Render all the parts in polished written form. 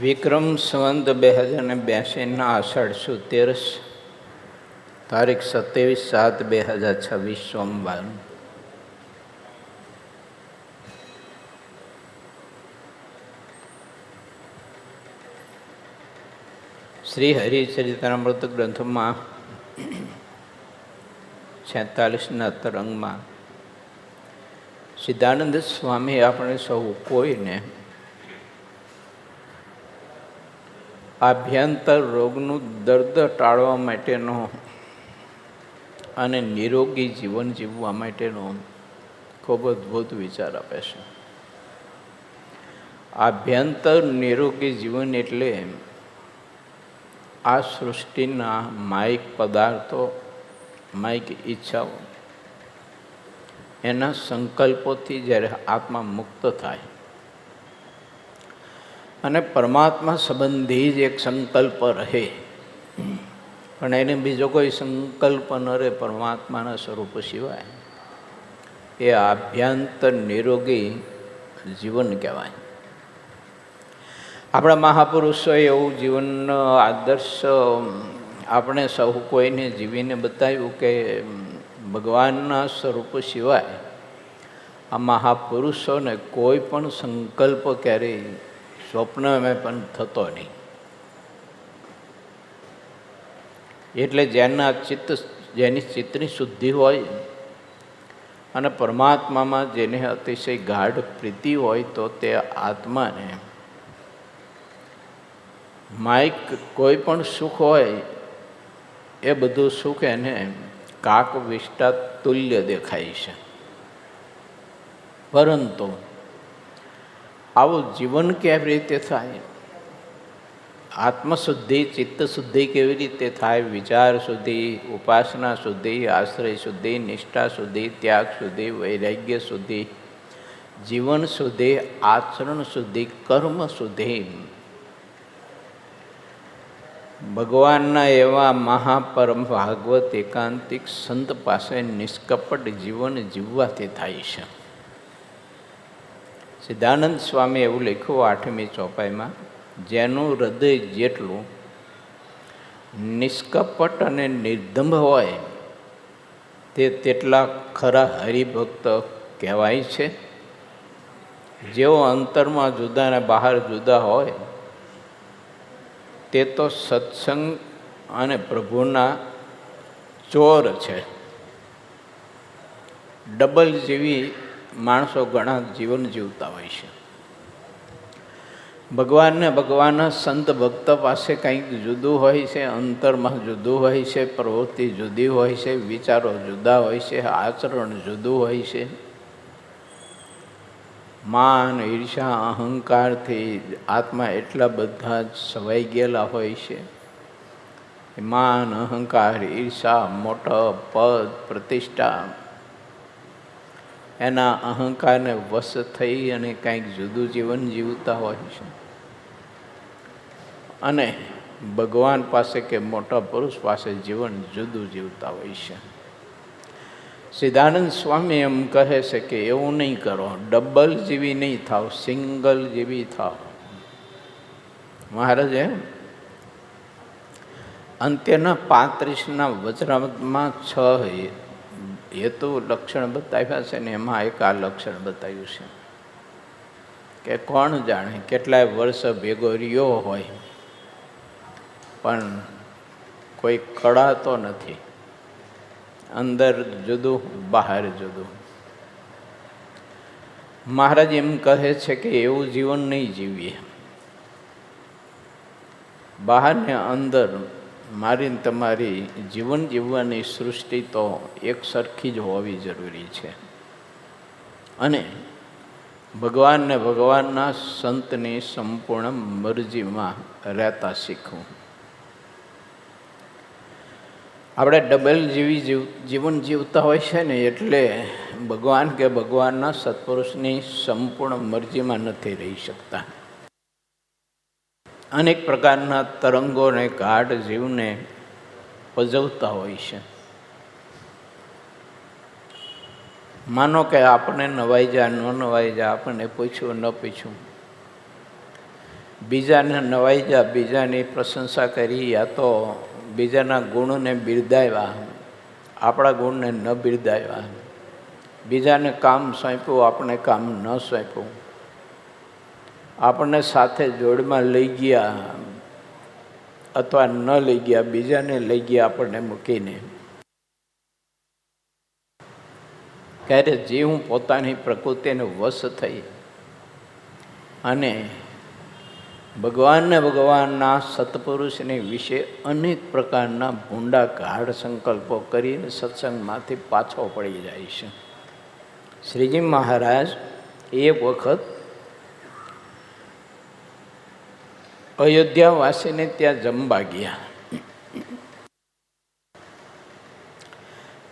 વિક્રમ સંવંત 2082 આષાઢ સુદ 13 તારીખ 27/7/2026 સોમવાર. શ્રી હરિચરિતામૃત ગ્રંથમાં 46ના તરંગમાં સિદ્ધાનંદ સ્વામી આપણે સૌ કોઈને આભ્યંતર રોગનું દર્દ ટાળવા માટેનો અને નિરોગી જીવન જીવવા માટેનો ખૂબ અદ્ભુત વિચાર આપે છે. આભ્યંતર નિરોગી જીવન એટલે આ સૃષ્ટિના માયિક પદાર્થો, માયિક ઈચ્છાઓ, એના સંકલ્પોથી જ્યારે આત્મા મુક્ત થાય અને પરમાત્મા સંબંધી જ એક સંકલ્પ રહે, પણ એને બીજો કોઈ સંકલ્પ ન રહે પરમાત્માના સ્વરૂપ સિવાય, એ આભ્યંતર નિરોગી જીવન કહેવાય. આપણા મહાપુરુષોએ એવું જીવનનો આદર્શ આપણે સૌ કોઈને જીવીને બતાવ્યું કે ભગવાનના સ્વરૂપ સિવાય આ મહાપુરુષોને કોઈ પણ સંકલ્પ ક્યારેય સ્વપ્નમાં પણ થતો નહીં. એટલે જેની ચિત્તની શુદ્ધિ હોય અને પરમાત્મામાં જેને અતિશય ગાઢ પ્રીતિ હોય તો તે આત્માને માયિક કોઈ પણ સુખ હોય એ બધું સુખ એને કાક વિષ્ટા તુલ્ય દેખાય છે. પરંતુ આવું જીવન કેવી રીતે થાય, આત્મશુદ્ધિ, ચિત્તશુદ્ધિ કેવી રીતે થાય, વિચાર શુદ્ધિ, ઉપાસના શુદ્ધિ, આશ્રય શુદ્ધિ, નિષ્ઠા શુદ્ધિ, ત્યાગ શુદ્ધિ, વૈરાગ્ય શુદ્ધિ, જીવન શુદ્ધિ, આચરણ શુદ્ધિ, કર્મ શુદ્ધિ, ભગવાનના એવા મહાપરમ ભાગવત એકાંતિક સંત પાસે નિષ્કપટ જીવન જીવવાથી થાય છે. સિદ્ધાનંદ સ્વામી એવું લખ્યું 8મી ચોપાઈમાં, જેનું હૃદય જેટલું નિષ્કપટ અને નિર્દંભ હોય તે તેટલા ખરા હરિભક્ત કહેવાય છે. જેઓ અંતરમાં જુદા ને બહાર જુદા હોય તે તો સત્સંગ અને પ્રભુના ચોર છે. ડબલ જેવી માણસો ઘણા જીવન જીવતા હોય છે. ભગવાનને ભગવાનના સંત ભક્ત પાસે કંઈક જુદું હોય છે, અંતરમાં જુદું હોય છે, પ્રવૃત્તિ જુદી હોય છે, વિચારો જુદા હોય છે, આચરણ જુદું હોય છે. માન, ઈર્ષા, અહંકારથી આત્મા એટલા બધા જ સવાઈ ગયેલા હોય છે. માન, અહંકાર, ઈર્ષા, મોટો પદ, પ્રતિષ્ઠા, એના અહંકારને વશ થઈ અને કંઈક જુદું જીવન જીવતા હોય છે. અને ભગવાન પાસે કે મોટા પુરુષ પાસે જીવન જુદું જીવતા હોય છે. સિદ્ધાનંદ સ્વામી એમ કહે છે કે એવું નહીં કરો, ડબલ જેવી નહીં થાવ, સિંગલ જેવી થાવ. મહારાજે અંત્યના 35ના વચનામૃતમાં 6 હેતુ લક્ષણ બતાવ્યા છે ને એમાં એક આ લક્ષણ બતાવ્યું છે કે કોણ જાણે કેટલાય વર્ષ ભેગો રહ્યો હોય પણ કોઈ કળાતો નથી, અંદર જુદું બહાર જુદું. મહારાજ એમ કહે છે કે એવું જીવન નહીં જીવીએ. બહાર ને અંદર મારી તમારી જીવન જીવવાની સૃષ્ટિ તો એક સરખી જ હોવી જરૂરી છે. અને ભગવાનને ભગવાનના સંતની સંપૂર્ણ મરજીમાં રહેતા શીખવું. આપણે ડબલ જેવી જીવન જીવતા હોય છે ને એટલે ભગવાન કે ભગવાનના સત્પુરુષની સંપૂર્ણ મરજીમાં નથી રહી શકતા. અનેક પ્રકારના તરંગોને ગાઢ જીવને પજવતા હોય છે. માનો કે આપણને નવાઈ જાય, ન નવાઈ જાય, આપણને પૂછ્યું ન પૂછ્યું, બીજાને નવાઈ જા, બીજાની પ્રશંસા કરી, યા તો બીજાના ગુણને બિરદાવ્યા, આપણા ગુણને ન બિરદાવ્યા, બીજાને કામ સોંપ્યું, આપણે કામ ન સોંપ્યું, આપણને સાથે જોડમાં લઈ ગયા અથવા ન લઈ ગયા, બીજાને લઈ ગયા આપણને મૂકીને. ક્યારે જીવ પોતાની પ્રકૃતિને વશ થઈ અને ભગવાનના સત્પુરુષની વિશે અનેક પ્રકારના ભૂંડા ગાઢ સંકલ્પો કરીને સત્સંગમાંથી પાછો પડી જાય છે. શ્રીજી મહારાજ એક વખત અયોધ્યાવાસીને ત્યાં જમવા ગયા.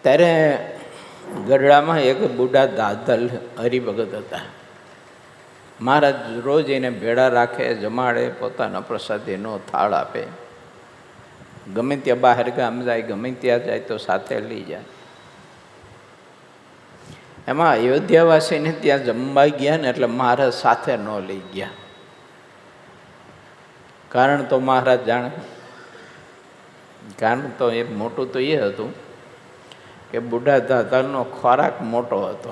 ત્યારે ગઢડામાં એક બુઢા દાદલ હરિભગત હતા. મહારાજ રોજ એને ભેળા રાખે, જમાડે, પોતાના પ્રસાદીનો થાળ આપે. ગમે ત્યાં બહાર ગામ જાય, ગમે ત્યાં જાય તો સાથે લઈ જાય. એમાં અયોધ્યાવાસીને ત્યાં જમવા ગયા ને એટલે મહારાજ સાથે ન લઈ ગયા. કારણ તો મહારાજ જાણે. કારણ તો એ મોટું તો એ હતું કે બુઢા દાદાનો ખોરાક મોટો હતો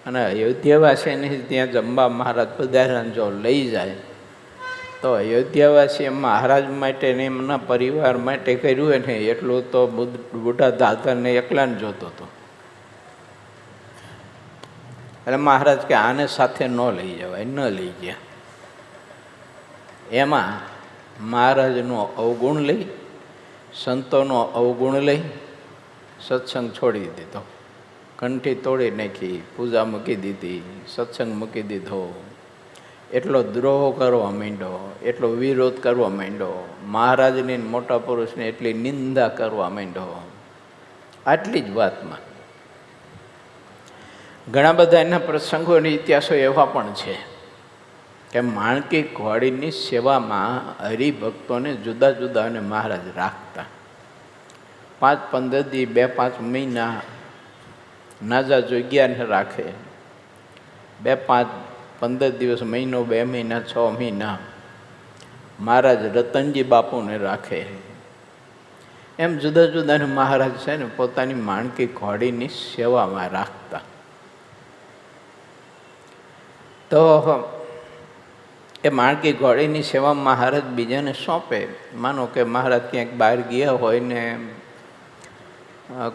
અને અયોધ્યાવાસીને ત્યાં જમવા મહારાજ પધાર્યા જો લઈ જાય તો અયોધ્યાવાસીએ મહારાજ માટે ને એમના પરિવાર માટે કર્યું હોય ને એટલું તો બુઢા દાદાને એકલાને જોતો હતો. એટલે મહારાજ કે આને સાથે ન લઈ જવાય, ન લઈ ગયા. એમાં મહારાજનો અવગુણ લઈ, સંતોનો અવગુણ લઈ સત્સંગ છોડી દીધો. કંઠી તોડી નાખી, પૂજા મૂકી દીધી, સત્સંગ મૂકી દીધો. એટલો દ્રોહ કરવા માંડ્યો, એટલો વિરોધ કરવા માંડ્યો, મહારાજની મોટા પુરુષને એટલી નિંદા કરવા માંડ્યો. આટલી જ વાતમાં ઘણા બધા એના પ્રસંગોની ઇતિહાસો એવા પણ છે કે માણકી ઘોડીની સેવામાં હરિભક્તોને જુદા જુદા અને મહારાજ રાખતા. 5-15 દી, 2-5 મહિના નાજા જોગ્યાને રાખે. 2-5-15 દિવસ, મહિનો, 2 મહિના, 6 મહિના મહારાજ રતનજી બાપુને રાખે. એમ જુદા જુદાને મહારાજ છે ને પોતાની માણકી ઘોડીની સેવામાં રાખતા. તો એ માણકી ઘોડીની સેવા મહારાજ બીજાને સોંપે. માનો કે મહારાજ ક્યાંક બહાર ગયા હોય ને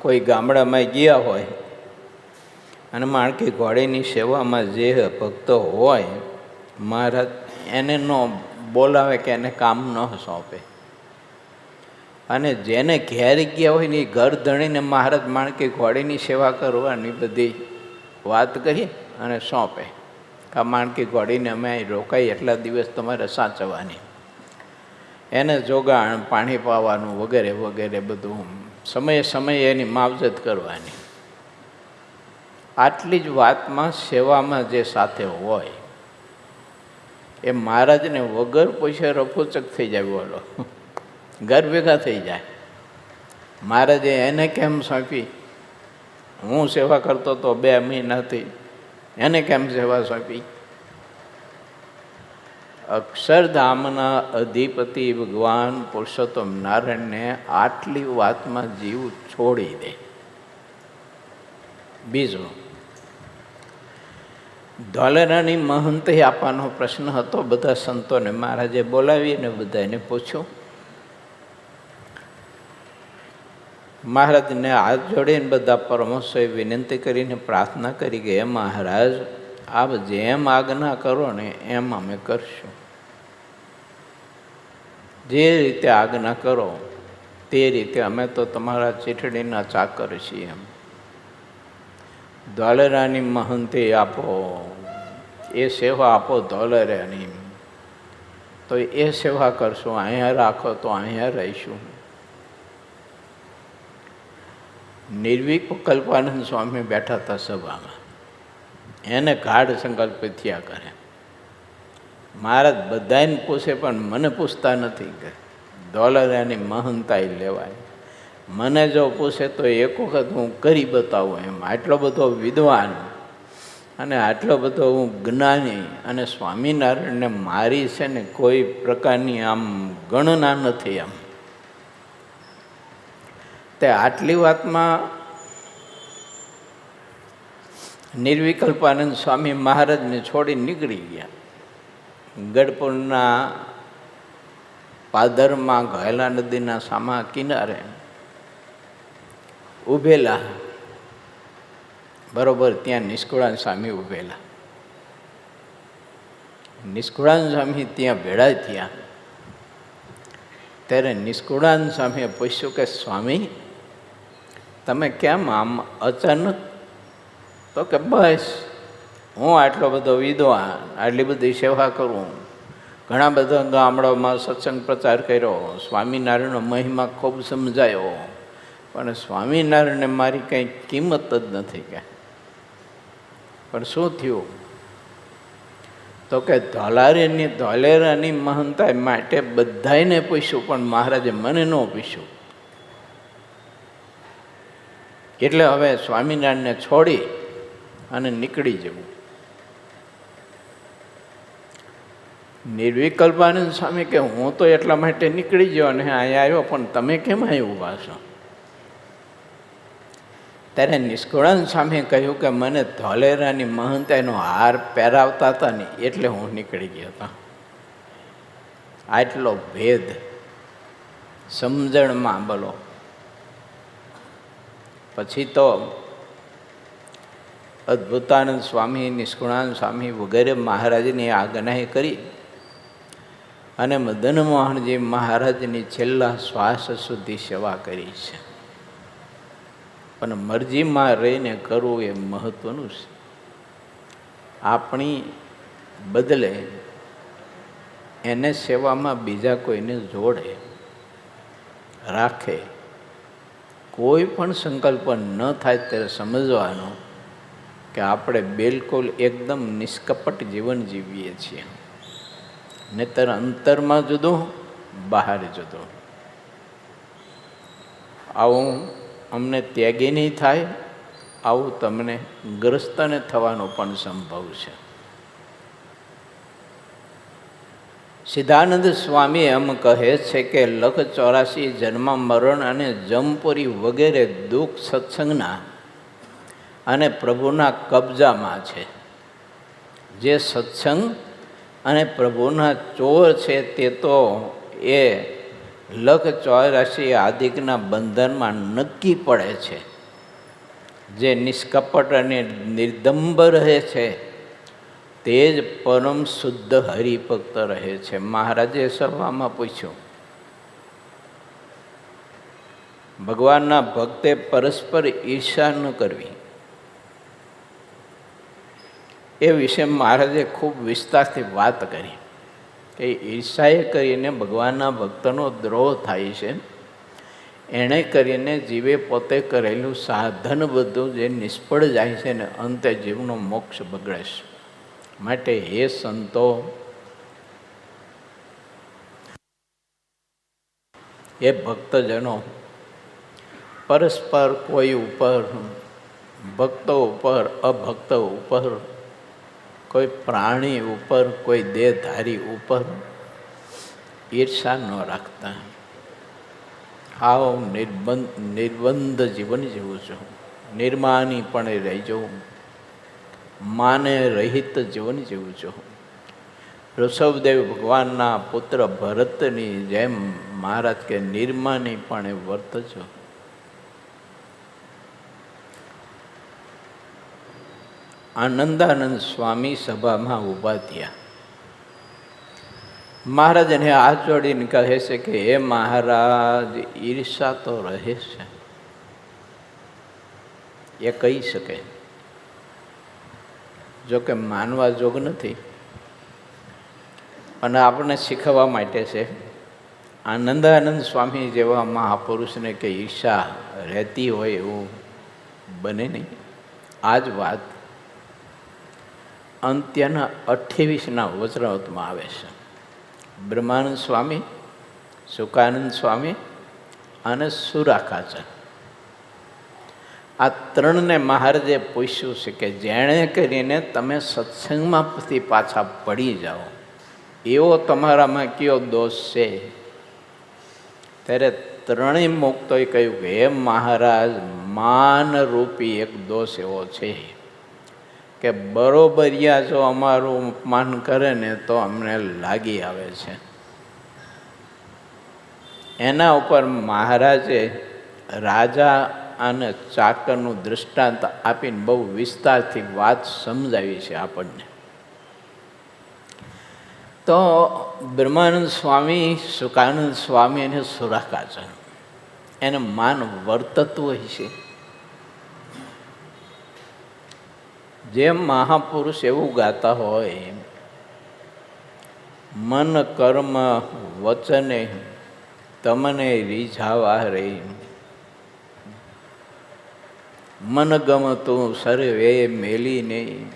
કોઈ ગામડામાં ગયા હોય અને માણકી ઘોડીની સેવામાં જે ભક્તો હોય મહારાજ એને ન બોલાવે કે એને કામ ન સોંપે. અને જેને ઘેર ગયા હોય ને એ ઘર ધણીને મહારાજ માણકી ઘોડીની સેવા કરવાની બધી વાત કહી અને સોંપે. આ માણકી ઘોડીને અમે અહીં રોકાઈ એટલા દિવસ તમારે સાચવવાની, એને જોગાણ, પાણી પાવાનું વગેરે વગેરે બધું સમયે સમયે એની માવજત કરવાની. આટલી જ વાતમાં સેવામાં જે સાથે હોય એ મહારાજને વગર પૈસે રફુચક થઈ જાય. બોલો, ઘર ભેગા થઈ જાય. મહારાજે એને કેમ સોંપી? હું સેવા કરતો તો 2 મહિનાથી, એને કેમ સેવા સોંપી? અક્ષરધામના અધિપતિ ભગવાન પુરુષોત્તમ નારાયણને આટલી વાતમાં જીવ છોડી દે. બીજું, ધોલેરાની મહંતે આપવાનો પ્રશ્ન હતો. બધા સંતોને મહારાજે બોલાવીને બધાને પૂછ્યું. મહારાજને હાથ જોડીને બધા પરમહંસોએ વિનંતી કરીને પ્રાર્થના કરી કે હે મહારાજ, આપ જેમ આજ્ઞા કરો ને એમ અમે કરશું. જે રીતે આજ્ઞા કરો તે રીતે અમે તો તમારા ચીઠડીના ચાકર છીએ. એમ ધોલેરાની મહંતે આપો, એ સેવા આપો ધોલેરાની, તો એ સેવા કરશું. અહીંયા રાખો તો અહીંયા રહીશું. નિર્વિકલ્પાનંદ સ્વામી બેઠા હતા સભામાં. એને ગાઢ સંકલ્પ થયા કરે. મહારાજ બધાને પૂછે પણ મને પૂછતા નથી કે ધોલેરાની મહંતાઈ લેવાય. મને જો પૂછે તો એક વખત હું કરી બતાવું. એમ આટલો બધો વિદ્વાન અને આટલો બધો હું જ્ઞાની અને સ્વામિનારાયણને મારી છે ને કોઈ પ્રકારની આમ ગણના નથી. આમ તે આટલી વાતમાં નિર્વિકલ્પાનંદ સ્વામી મહારાજને છોડી નીકળી ગયા. ગઢપુરના પાદરમાં ઘાયલા નદીના સામા કિનારે ઊભેલા. બરોબર ત્યાં નિષ્કુળાન સ્વામી ઊભેલા. નિષ્કુળાન સ્વામી ત્યાં ભેળા થયા. ત્યારે નિષ્કુળાન સ્વામીએ પૂછ્યું કે સ્વામી તમે કેમ આમ અચાનક? તો કે બસ હું આટલો બધો વિદ્વાન, આટલી બધી સેવા કરું, ઘણા બધા ગામડાઓમાં સત્સંગ પ્રચાર કર્યો, સ્વામિનારાયણનો મહિમા ખૂબ સમજાયો, પણ સ્વામિનારાયણને મારી કંઈ કિંમત જ નથી. કે પણ શું થયું? તો કે ધોલેરાની મહંતાઈ માટે બધાને પૂછ્યું, પણ મહારાજે મને ન પૂછ્યું. એટલે હવે સ્વામિનારાયણને છોડી અને નીકળી જવું. નિર્વિકલ્પાનંદ સ્વામી કે હું તો એટલા માટે નીકળી ગયો અને અહીંયા આવ્યો, પણ તમે કેમ અહીં ઊભા છો? ત્યારે નિષ્કુળાન સ્વામીએ કહ્યું કે મને ધોલેરાની મહંતાઈનો હાર પહેરાવતા હતા ને એટલે હું નીકળી ગયો હતો. આટલો ભેદ સમજણમાં બોલો. પછી તો અદ્ભુતાનંદ સ્વામી, નિષ્કુળાનંદ સ્વામી વગેરે મહારાજની આજ્ઞા કરી અને મદન મોહનજી મહારાજની છેલ્લા શ્વાસ સુધી સેવા કરી છે. પણ મરજીમાં રહીને કરવું એ મહત્વનું છે. આપણી બદલે એને સેવામાં બીજા કોઈને જોડે રાખે. કોઈ પણ સંકલ્પ ન થાય ત્યારે સમજવાનો કે આપણે બિલકુલ એકદમ નિષ્કપટ જીવન જીવીએ છીએ. નહીંતર અંતરમાં જુદું, બહાર જુદું. આવું અમને ત્યાગી નહીં થાય, આવું તમને ગ્રસ્તને થવાનો પણ સંભવ છે. સિદ્ધાનંદ સ્વામી એમ કહે છે કે 184 જન્મ મરણ અને જમપુરી વગેરે દુઃખ સત્સંગના અને પ્રભુના કબજામાં છે. જે સત્સંગ અને પ્રભુના ચોર છે તે તો એ 184 આદિકના બંધનમાં નક્કી પડે છે. જે નિષ્કપટ અને નિર્દંભ રહે છે તે જ પરમ શુદ્ધ હરિભક્ત રહે છે. મહારાજે સભામાં પૂછ્યું, ભગવાનના ભક્તે પરસ્પર ઈર્ષા ન કરવી, એ વિશે મહારાજે ખૂબ વિસ્તારથી વાત કરી કે ઈર્ષાએ કરીને ભગવાનના ભક્તનો દ્રોહ થાય છે. એણે કરીને જીવે પોતે કરેલું સાધન બધું જે નિષ્ફળ જાય છે ને અંતે જીવનો મોક્ષ બગડે છે. માટે હે સંતો, એ ભક્તજનો, પરસ્પર કોઈ ઉપર, ભક્તો ઉપર, અભક્તો ઉપર, કોઈ પ્રાણી ઉપર, કોઈ દેહધારી ઉપર ઈર્ષા ન રાખતા. આવો નિર્બંધ જીવન જીવું છું. નિર્માની પણ રહેજો, માને રહિત જીવન જીવું છું. ઋષભદેવ ભગવાનના પુત્ર ભરતની જેમ મહારાજ કે નિર્માની પણ વર્તજો. આનંદાનંદ સ્વામી સભામાં ઊભા થયા. મહારાજને હાથ જોડીને કહે છે કે હે મહારાજ, ઈર્ષા તો રહે છે, એ કહી શકે, જો કે માનવા જોગ નથી, અને આપણને શીખવવા માટે છે. આનંદાનંદ સ્વામી જેવા મહાપુરુષને કે ઈર્ષા રહેતી હોય એવું બને નહીં. આ જ વાત અંત્યના 28ના વચનામૃતમાં આવે છે. બ્રહ્માનંદ સ્વામી, સુકાનંદ સ્વામી અને સુરાખાચાર્ય આ ત્રણને મહારાજે પૂછ્યું છે કે જેણે કરીને તમે સત્સંગમાંથી પાછા પડી જાઓ એવો તમારામાં કયો દોષ છે? ત્યારે ત્રણેય મુક્તોએ કહ્યું કે હે મહારાજ, માનરૂપી એક દોષ એવો છે કે બરોબરિયા જો અમારું અપમાન કરે ને તો અમને લાગી આવે છે. એના ઉપર મહારાજે રાજા અને ચાકરનું દૃષ્ટાંત આપીને બહુ વિસ્તારથી વાત સમજાવી છે આપણને. તો બ્રહ્માનંદ સ્વામી, સુકાનંદ સ્વામી અને સુરાકાચર એને માન વર્તતું હોય છે. જેમ મહાપુરુષ એવું ગાતા હોય, મન કર્મ વચને તમને રીઝાવા રે, મન ગમતું સર્વે મેલી નહીં.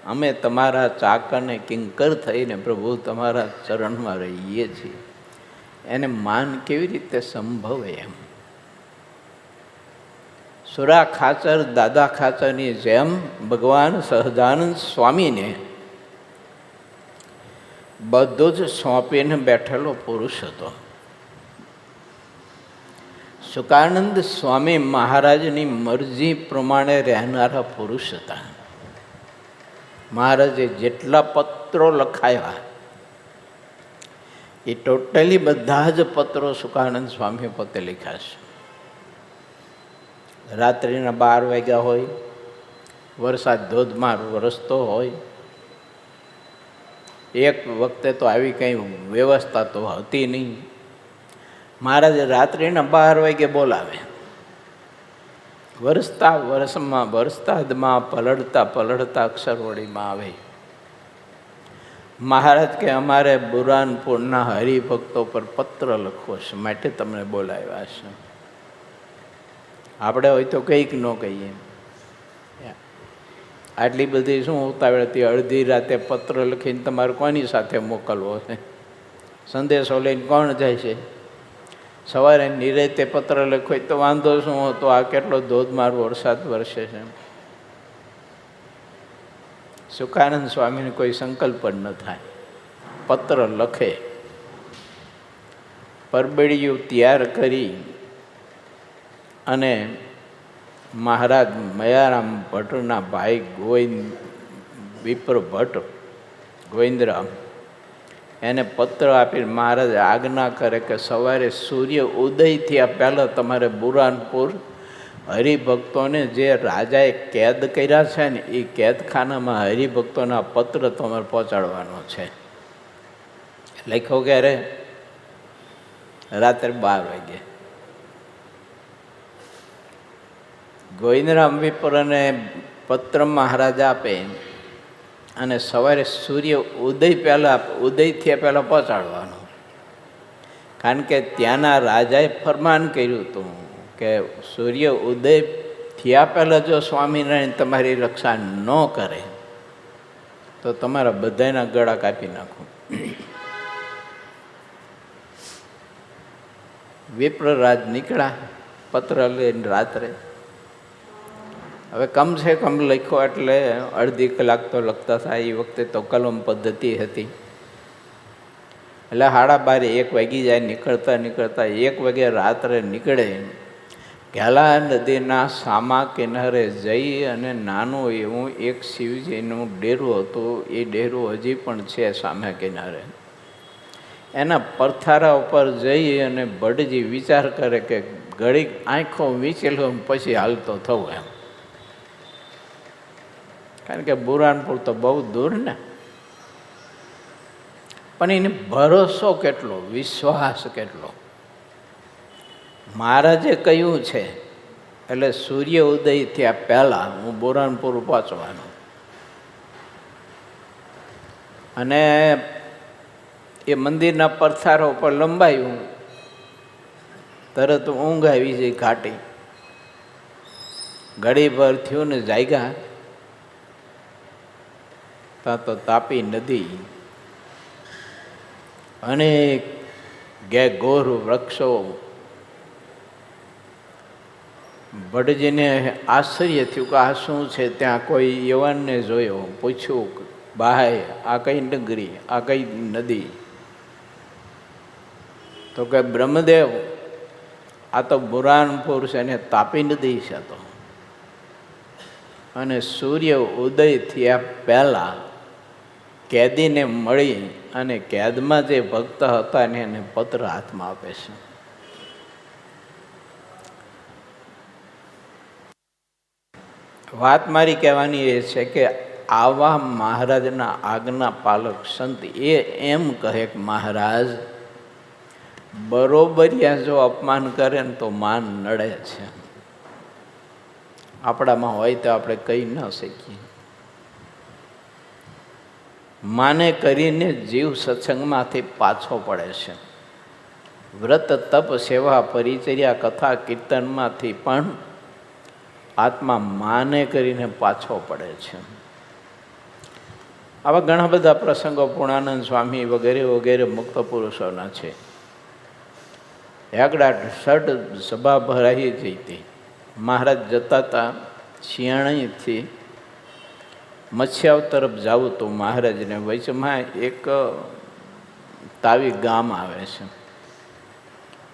અમે તમારા ચાકરને કિંકર થઈને પ્રભુ તમારા ચરણમાં રહીએ છીએ. એને માન કેવી રીતે સંભવે? એમ સુરા ખાચર, દાદા ખાચરની જેમ ભગવાન સહજાનંદ સ્વામીને બધું જ સોંપીને બેઠેલો પુરુષ હતો. સુકાનંદ સ્વામી મહારાજની મરજી પ્રમાણે રહેનારા પુરુષ હતા. મહારાજે જેટલા પત્રો લખાયા એ ટોટલી બધા જ પત્રો સુકાનંદ સ્વામી પોતે લખ્યા છે. રાત્રિના 12 વાગ્યા હોય, વરસાદ ધોધમાર વરસતો હોય, એક વખતે તો આવી કંઈ વ્યવસ્થા તો હતી નહીં. મહારાજે રાત્રિના 12 વાગે બોલાવે. વરસાદમાં પલળતા અક્ષરવડીમાં આવે. મહારાજ કે અમારે બુરાનપુરના હરિભક્તો પર પત્ર લખવો છે, માટે તમને બોલાવ્યા છે. આપણે હોય તો કંઈક ન કહીએ. આટલી બધી શું ઉતાવળ હતી? અડધી રાતે પત્ર લખીને તમારે કોની સાથે મોકલવો છે? સંદેશો લઈને કોણ જાય છે? સવારે નિરાતે પત્ર લખ્યો તો વાંધો શું હતો? આ કેટલો ધોધમાર વરસાદ વરસે છે. સુકાનંદ સ્વામીને કોઈ સંકલ્પ જ ન થાય. પત્ર લખે, પરબેડિયું તૈયાર કરી અને મહારાજ મયારામ ભટ્ટના ભાઈ વિપ્ર ભટ્ટ ગોવિંદરામ એને પત્ર આપીને મહારાજ આજ્ઞા કરે કે સવારે સૂર્ય ઉદય થયા પહેલાં તમારે બુરાનપુર હરિભક્તોને જે રાજાએ કેદ કર્યા છે ને એ કેદખાનામાં હરિભક્તોના પત્ર તમારે પહોંચાડવાનો છે. લખ્યો ક્યારે? રાત્રે 12 વાગે. ગોવિંદરામ વિપ્રને પત્ર મહારાજ આપે અને સવારે સૂર્ય ઉદય થયા પહેલાં પહોંચાડવાનો. કારણ કે ત્યાંના રાજાએ ફરમાન કર્યું હતું કે સૂર્ય ઉદય થયા પહેલાં જો સ્વામિનારાયણ તમારી રક્ષા ન કરે તો તમારા બધાના ગળા કાપી નાખું. વિપ્રરાજ નીકળ્યા પત્ર લઈને રાત્રે. હવે કમસે કમ લખ્યો એટલે અડધી કલાક તો લખતા થાય. એ વખતે તો કલમ પદ્ધતિ હતી. એટલે 12:30 1 વાગી જાય. નીકળતા 1 વાગે રાત્રે નીકળે. ઘેલા નદીના સામા કિનારે જઈ અને નાનું એવું એક શિવજીનું ડેરું હતું. એ ડેરું હજી પણ છે સામે કિનારે. એના પરથારા ઉપર જઈ અને ભટ્ટજી વિચાર કરે કે ઘડીક આંખો વીંચી લો પછી હાલતો થવું એમ. કારણ કે બુરાનપુર તો બહુ દૂર ને. પણ એને ભરોસો કેટલો, વિશ્વાસ કેટલો. મહારાજે કહ્યું છે એટલે સૂર્ય ઉદય થયા પહેલાં હું બુરાનપુર પહોંચવાનો. અને એ મંદિરના પરથારા ઉપર લંબાયું, તરત ઊંઘ આવી જઈ ઘાટી. ઘડીભર થયું ને જાગ્યા ત્યાં તો તાપી નદી, અનેક ઘોર વૃક્ષો, ભટ્ટજીને આશ્ચર્ય થયું કે આ શું છે. ત્યાં કોઈ યુવાનને જોયો, પૂછ્યું, ભાઈ આ કઈ નગરી, આ કઈ નદી? તો કે બ્રહ્મદેવ આ તો બુરાનપુર છે ને તાપી નદી છે. તો અને સૂર્ય ઉદય થયા પહેલા કેદીને મળી અને કેદમાં જે ભક્ત હતા ને એને પત્ર હાથમાં આપે છે. વાત મારી કહેવાની એ છે કે આવા મહારાજના આજ્ઞા પાલક સંત એ એમ કહે કે મહારાજ બરોબરિયા જો અપમાન કરે ને તો માન નડે છે. આપણામાં હોય તો આપણે કહી ન શકીએ. માને કરીને જીવ સત્સંગમાંથી પાછો પડે છે. વ્રત તપ સેવા પરિચર્યા કથા કીર્તનમાંથી પણ આત્મા માને કરીને પાછો પડે છે. આવા ઘણા બધા પ્રસંગો પૂર્ણાનંદ સ્વામી વગેરે વગેરે મુક્ત પુરુષોના છે. આગળ ષડ સભા ભરાઈ જઈ હતી. મહારાજ જતા હતા શિયાળીથી મત્સ્યાવ તરફ જવું તો મહારાજને વચમાં એક તાવી ગામ આવે છે.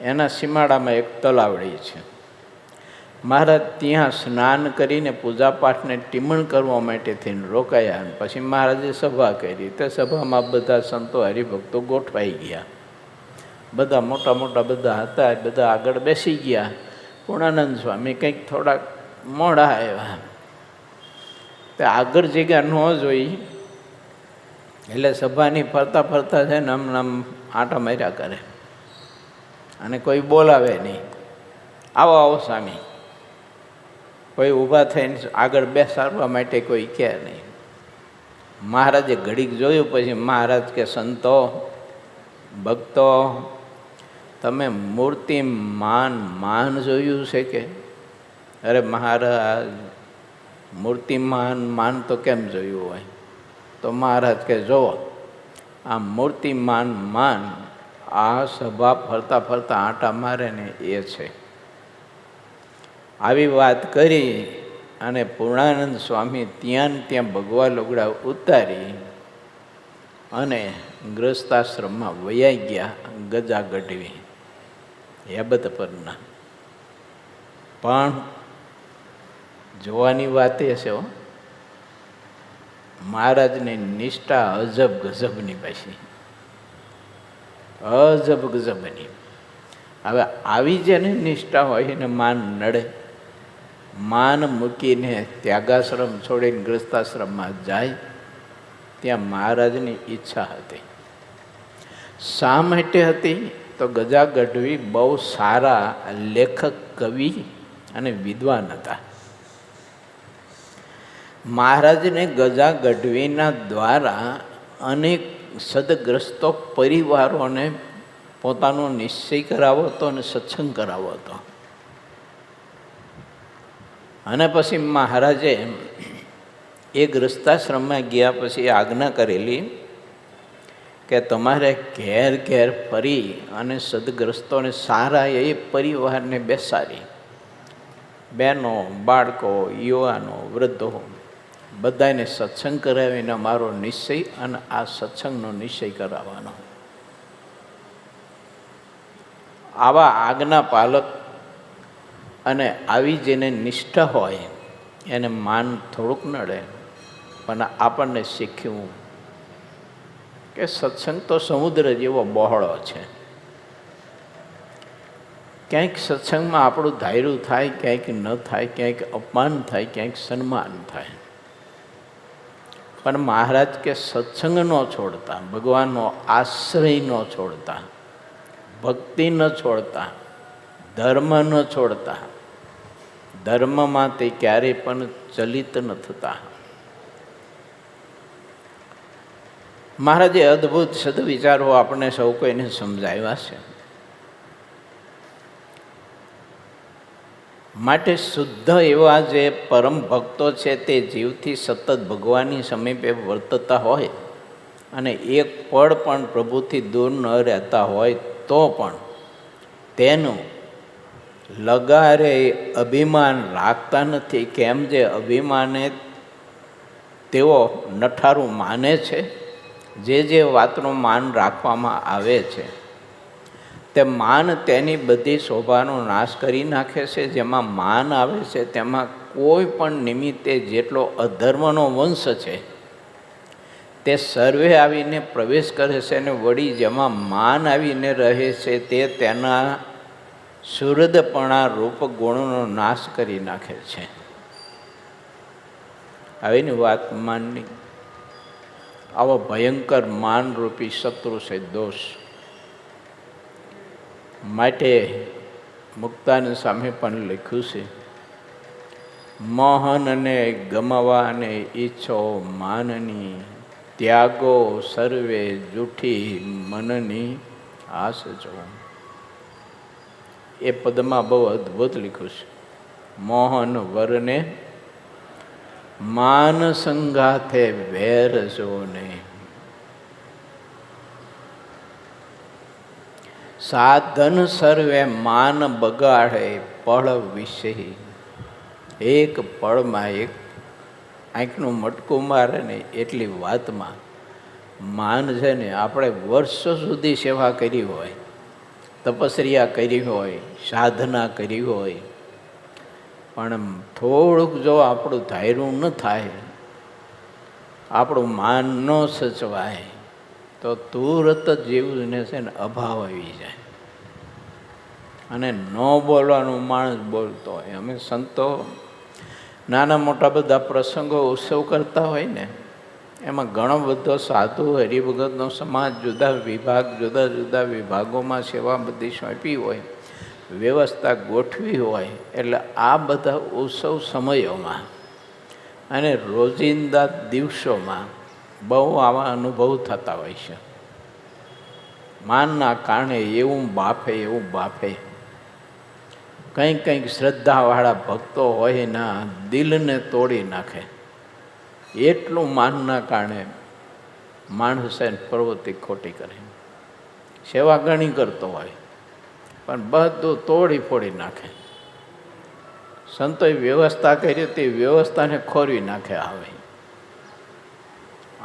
એના સીમાડામાં એક તલાવડી છે. મહારાજ ત્યાં સ્નાન કરીને પૂજાપાઠને ટીમણ કરવા માટે થઈને રોકાયા. અને પછી મહારાજે સભા કરી. તે સભામાં બધા સંતો હરિભક્તો ગોઠવાઈ ગયા. બધા મોટા મોટા બધા હતા, બધા આગળ બેસી ગયા. પૂર્ણાનંદ સ્વામી કંઈક થોડાક મોડા આવ્યા. તે આગળ જગ્યા ન જોઈ એટલે સભાની ફરતા ફરતા છે ને આમ આંટા માર્યા કરે અને કોઈ બોલાવે નહીં. આવો આવો સ્વામી, કોઈ ઊભા થઈને આગળ બેસાડવા માટે કોઈ કહે નહીં. મહારાજે ઘડીક જોયું. પછી મહારાજ કે સંતો ભક્તો તમે મૂર્તિ માન જોયું છે કે? અરે મહારાજ મૂર્તિમાન માન તો કેમ જોયું હોય? તો મહારાજ કે જુઓ આ મૂર્તિમાન માન આ સભા ફરતા ફરતા આંટા મારે ને એ છે. આવી વાત કરી અને પૂર્ણાનંદ સ્વામી ત્યાં ભગવા લુગડા ઉતારી અને ગ્રસ્તાશ્રમમાં વૈયા ગયા. ગજા ગઢવી હેબત પરના. પણ જોવાની વાત એ છે મહારાજની નિષ્ઠા અજબ ગજબની પાછી, અજબ ગજબની. હવે આવી જેને નિષ્ઠા હોય એને માન નડે. માન મૂકીને ત્યાગાશ્રમ છોડીને ગ્રસ્તાશ્રમમાં જાય. ત્યાં મહારાજની ઈચ્છા હતી. શા માટે હતી? તો ગજા ગઢવી બહુ સારા લેખક, કવિ અને વિદ્વાન હતા. મહારાજને ગજા ગઢવીના દ્વારા અનેક સદગ્રસ્તો પરિવારોને પોતાનો નિશ્ચય કરાવો હતો અને સત્સંગ કરાવો હતો. અને પછી મહારાજે એ ગ્રસ્તાશ્રમમાં ગયા પછી આજ્ઞા કરેલી કે તમારે ઘેર ઘેર ફરી અને સદગ્રસ્તોને સારા એ પરિવારને બેસાડી, બહેનો, બાળકો, યુવાનો, વૃદ્ધો બધાને સત્સંગ કરાવીને મારો નિશ્ચય અને આ સત્સંગનો નિશ્ચય કરાવવાનો. આવા આજ્ઞા પાલક અને આવી જેને નિષ્ઠા હોય એને માન થોડુંક નડે. પણ આપણને શીખ્યું કે સત્સંગ તો સમુદ્ર જેવો બહોળો છે. ક્યાંક સત્સંગમાં આપણું ધાર્યું થાય, ક્યાંક ન થાય, ક્યાંક અપમાન થાય, ક્યાંક સન્માન થાય. પણ મહારાજ કે સત્સંગ ન છોડતા, ભગવાનનો આશ્રય ન છોડતા, ભક્તિ ન છોડતા, ધર્મ ન છોડતા, ધર્મમાં તે ક્યારેય પણ ચલિત ન થતા. મહારાજે અદ્ભુત સદવિચારો આપણે સૌ કોઈને સમજાવ્યા છે. માટે શુદ્ધ એવા જે પરમ ભક્તો છે તે જીવથી સતત ભગવાનની સમીપે વર્તતા હોય અને એક પળ પણ પ્રભુથી દૂર ન રહેતા હોય તો પણ તેનું લગારે અભિમાન રાખતા નથી. કેમ? જે અભિમાને તેઓ નઠારું માને છે. જે વાતનું માન રાખવામાં આવે છે તે માન તેની બધી શોભાનો નાશ કરી નાખે છે. જેમાં માન આવે છે તેમાં કોઈ પણ નિમિત્તે જેટલો અધર્મનો વંશ છે તે સર્વે આવીને પ્રવેશ કરે છે, અને વળી જેમાં માન આવીને રહે છે તે તેના સુહૃદપણા રૂપ ગુણોનો નાશ કરી નાખે છે. આવીની વાત માનની. આવો ભયંકર માનરૂપી શત્રુ છે દોષ. માટે મુક્તાની સામે પણ લખ્યું છે, મોહનને ગમવાને ઈચ્છો માનની, ત્યાગો સર્વે જૂઠી મનની આસ જો. એ પદમાં બહુ અદ્ભુત લખ્યું છે. મોહન વરને માન સંગાથે વેર જો ને. સાધન સર્વે માન બગાડે પળ વિશે. એક પળમાં એક આંખનું મટકું મારે ને એટલી વાતમાં માન છે ને. આપણે વર્ષો સુધી સેવા કરી હોય, તપસ્યા કરી હોય, સાધના કરી હોય, પણ થોડુંક જો આપણું ધાર્યું ન થાય, આપણું માન ન સચવાય તો તુરત જીવને છે ને અભાવ આવી જાય. અને ન બોલવાનું માણસ બોલતો હોય. અમે સંતો નાના મોટા બધા પ્રસંગો ઉત્સવ કરતા હોય ને, એમાં ઘણો બધો સાધુ હરિભગતનો સમાજ જુદા જુદા વિભાગોમાં સેવા બધી સોંપી હોય, વ્યવસ્થા ગોઠવી હોય. એટલે આ બધા ઉત્સવ સમયોમાં અને રોજિંદા દિવસોમાં બહુ આવા અનુભવ થતા હોય છે. માનના કારણે એવું બાફે કંઈક શ્રદ્ધાવાળા ભક્તો હોય ના દિલને તોડી નાખે. એટલું માનના કારણે માણસ પ્રવૃત્તિ ખોટી કરે. સેવા ઘણી કરતો હોય પણ બધું તોડી ફોડી નાખે. સંતોએ વ્યવસ્થા કરી તે વ્યવસ્થાને ખોરવી નાખે. આવે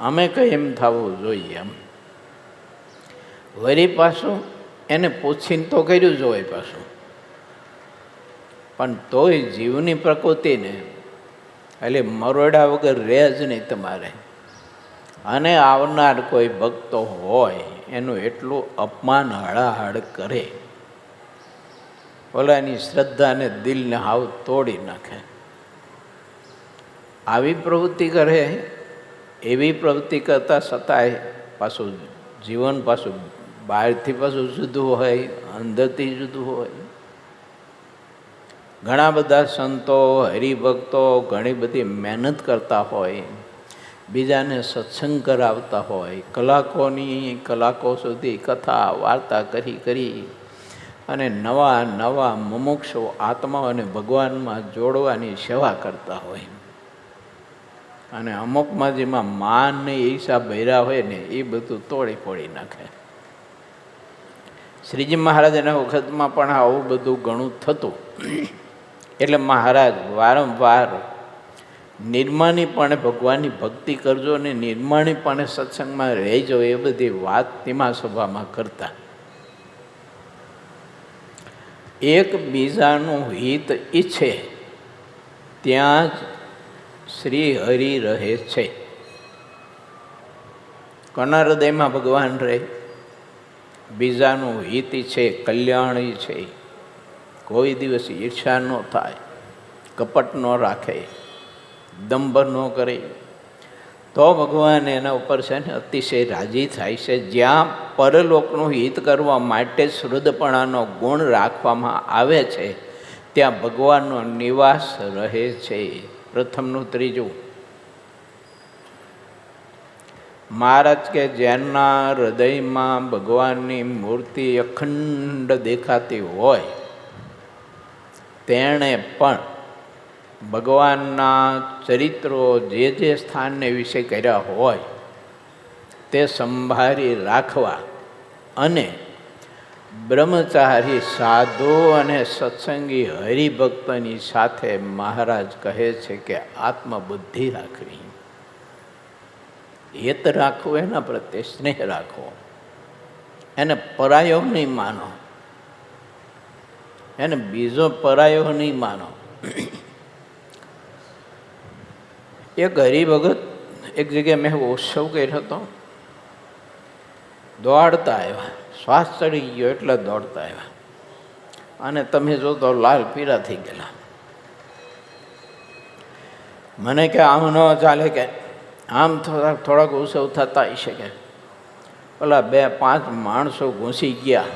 અમે કંઈ એમ થવું જોઈએ. એમ વળી પાછું એને પૂછીને તો કર્યું જ હોય પાછું, પણ તોય જીવની પ્રકૃતિને એટલે મરોડા વગર રહે જ નહીં તમારે. અને આવનાર કોઈ ભક્તો હોય એનું એટલું અપમાન હળાહળ કરે, ઓલાની શ્રદ્ધાને દિલને હાવ તોડી નાખે. આવી પ્રવૃત્તિ કરે. એવી પ્રવૃત્તિ કરતાં છતાંય પાછું જીવન પાછું બહારથી પાછું જુદું હોય, અંદરથી જુદું હોય. ઘણા બધા સંતો હરિભક્તો ઘણી બધી મહેનત કરતા હોય, બીજાને સત્સંગ કરાવતા હોય, કલાકો સુધી કથા વાર્તા કરી અને નવા મુમુક્ષુ આત્માઓને ભગવાનમાં જોડવાની સેવા કરતા હોય. અને અમુકમાં જેમાં માન ને ઈર્ષા ભર્યા હોય ને એ બધું તોડી ફોડી નાખે. શ્રીજી મહારાજના વખતમાં પણ આવું બધું ઘણું થતું. એટલે મહારાજ વારંવાર નિર્માણીપણે ભગવાનની ભક્તિ કરજો ને નિર્માણીપણે સત્સંગમાં રહેજો, એ બધી વાત તેમાં સભામાં કરતા. એક બીજાનું હિત ઈચ્છે ત્યાં જ શ્રી હરિ રહે છે. કોના હૃદયમાં ભગવાન રહે? બીજાનું હિત છે, કલ્યાણ છે. કોઈ દિવસ ઈર્ષા ન થાય, કપટ ન રાખે, દંભ ન કરે, તો ભગવાન એના ઉપર છે ને અતિશય રાજી થાય છે. જ્યાં પરલોકનું હિત કરવા માટે શુદ્ધપણાનો ગુણ રાખવામાં આવે છે ત્યાં ભગવાનનો નિવાસ રહે છે. પ્રથમનું ત્રીજું, મહારાજ કે જેના હૃદયમાં ભગવાનની મૂર્તિ અખંડ દેખાતી હોય તેણે પણ ભગવાનના ચરિત્રો જે સ્થાનને વિશે કર્યા હોય તે સંભાળી રાખવા અને બ્રહ્મચારી સાધુ અને સત્સંગી હરિભક્તની સાથે મહારાજ કહે છે કે આત્મબુદ્ધિ રાખવી, હિત રાખવું, એના પ્રત્યે સ્નેહ રાખવો, એને પરાયો નહીં માનો, એને બીજો પરાયો નહીં માનો. એક હરિભગત એક જગ્યાએ મેં ઉત્સવ કર્યો હતો, દોડતા આવ્યા, શ્વાસ ચડી ગયો એટલે દોડતા આવ્યા, અને તમે જો તો લાલ પીળા થઈ ગયેલા. મને કે આમ ન ચાલે, કે આમ થોડાક ઉત્સવ થતા હશે, કે પેલા 2-5 માણસો ઘૂસી ગયા,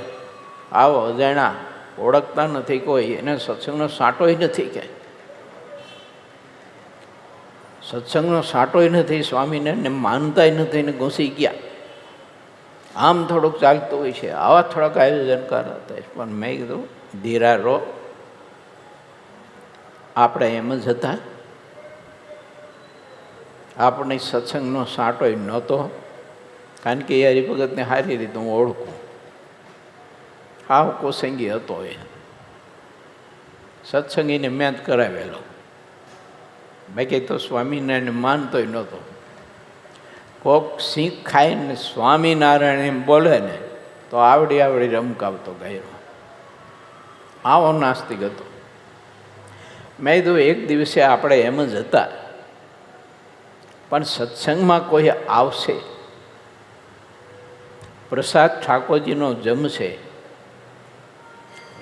આવો અજાણ્યા, ઓળખતા નથી કોઈ, એને સત્સંગનો સાંટોય નથી, કે સત્સંગનો સાંટોય નથી, સ્વામીને ને માનતાય નથી ને ઘૂસી ગયા. આમ થોડુંક ચાલતું હોય છે, આવા થોડાક આયોજન કરતા. પણ મેં કીધું ધીરા રો, આપણે એમ જ હતા, આપણે સત્સંગનો સાંટોય નહોતો, કારણ કે એ હરિભગતને સારી રીતે હું ઓળખું. હાવ કોસંગી હતો એ, સત્સંગીને મેં જ કરાવેલો, બાકી તો સ્વામિનારાયણ માનતોય નહોતો. કોક સિંહ ખાઈને સ્વામિનારાયણ એમ બોલે ને તો આવડી રમકાવતો ગયો, આવો નાસ્તિક હતો. મેં કીધું એક દિવસે આપણે એમ જ હતા, પણ સત્સંગમાં કોઈ આવશે, પ્રસાદ ઠાકોરજીનો જમશે,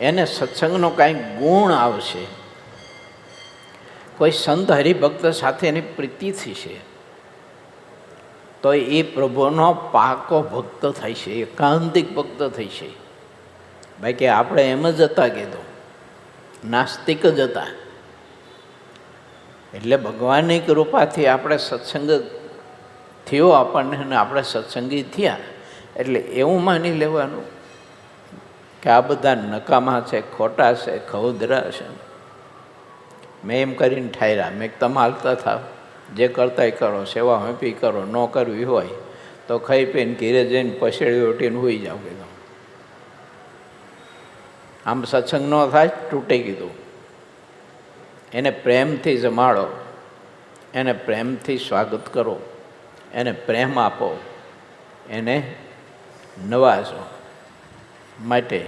એને સત્સંગનો કાંઈક ગુણ આવશે, કોઈ સંત હરિભક્ત સાથે એની પ્રીતિ થશે, તો એ પ્રભુનો પાકો ભક્ત થાય છે, એકાંતિક ભક્ત થઈ છે. બાકી આપણે એમ જ હતા, કીધું નાસ્તિક જ હતા. એટલે ભગવાનની કૃપાથી આપણે સત્સંગ થયો આપણને, અને આપણે સત્સંગી થયા, એટલે એવું માની લેવાનું કે આ બધા નકામા છે, ખોટા છે, ખવદરા છે. મેં એમ કરીને ઠાયરા, મેં તમે હાલતા થાવ, જે કરતાંય કરો, સેવા હંપી કરો, ન કરવી હોય તો ખાઈ પીને ઘીરે જઈને પછેડી ઉઠીને હોઈ જાવ. કીધું આમ સત્સંગ ન થાય, તૂટી કીધું. એને પ્રેમથી જમાડો, એને પ્રેમથી સ્વાગત કરો, એને પ્રેમ આપો, એને નવાજો. માટે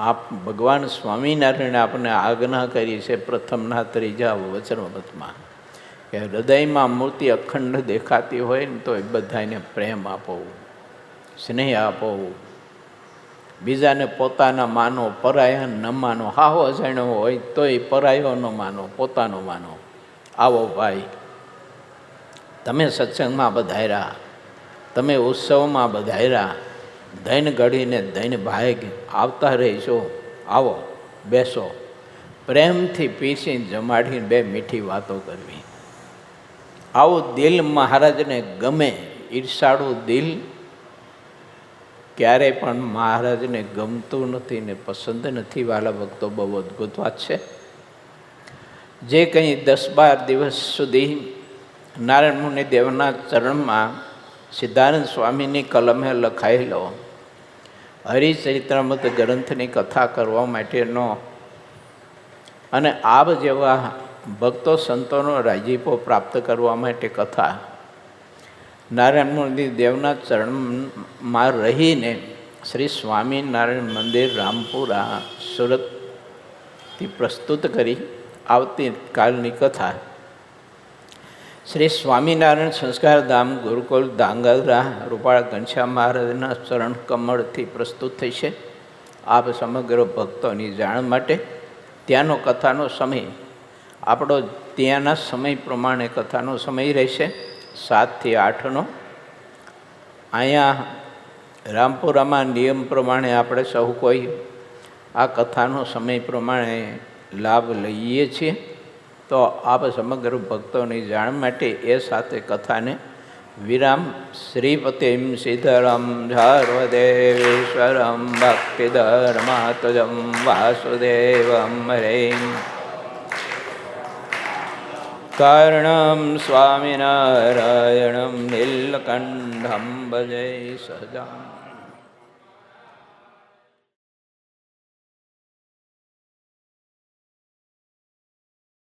આપ ભગવાન સ્વામિનારાયણે આપણને આજ્ઞા કરી છે પ્રથમના 3જા વચનોમાં, કે હૃદયમાં મૂર્તિ અખંડ દેખાતી હોય ને તો એ બધાને પ્રેમ આપો, સ્નેહ આપો, બીજાને પોતાના માનો, પરાયા ન માનો. હાહો અજાણ્યો હોય તો એ પરાયો ન માનો, પોતાનો માનો. આવો ભાઈ, તમે સત્સંગમાં બધાયરા, તમે ઉત્સવમાં બધાયરા, ધૈન ઘડીને ધૈન ભાગ આવતા રહીશો. આવો, બેસો, પ્રેમથી પીસીને જમાડીને 2 મીઠી વાતો કરવી. આવું દિલ મહારાજને ગમે. ઈર્ષાળું દિલ ક્યારેય પણ મહારાજને ગમતું નથી ને પસંદ નથી. વાલા ભક્તો, બહુ અદ્ભુત વાત છે. જે કંઈ 10-12 દિવસ સુધી નારાયણ મુનિ દેવના ચરણમાં સિદ્ધાનંદ સ્વામીની કલમે લખાયેલો હરિચરિત્રામૃત ગ્રંથની કથા કરવા માટેનો અને આપ જેવા ભક્તો સંતોનો રાજીપો પ્રાપ્ત કરવા માટે કથા નારાયણ મુનિ દેવના ચરણમાં રહીને શ્રી સ્વામિનારાયણ મંદિર રામપુરા સુરતથી પ્રસ્તુત કરી. આવતીકાલની કથા શ્રી સ્વામિનારાયણ સંસ્કારધામ ગુરુકુલ ધાંગધ્રા રૂપાળા ઘનશ્યામ મહારાજના ચરણ કમળથી પ્રસ્તુત થઈ છે. આપ સમગ્ર ભક્તોની જાણ માટે ત્યાંનો કથાનો સમય આપણો ત્યાંના સમય પ્રમાણે કથાનો સમય રહેશે 7 થી 8નો. અહીંયા રામપુરામાં નિયમ પ્રમાણે આપણે સૌ કોઈ આ કથાનો સમય પ્રમાણે લાભ લઈએ છીએ. તો આપ સમગ્ર ભક્તોની જાણ માટે એ સાથે કથાને વિરામ. શ્રીપતિમ સિદ્ધરામ સર્વદેવેશ્વરમ ભક્તિધર્માત્મજમ વાસુદેવમ હરેમ કર્ણમ સ્વામિનારાયણમ નીલકંઠમ ભજે સહજામ.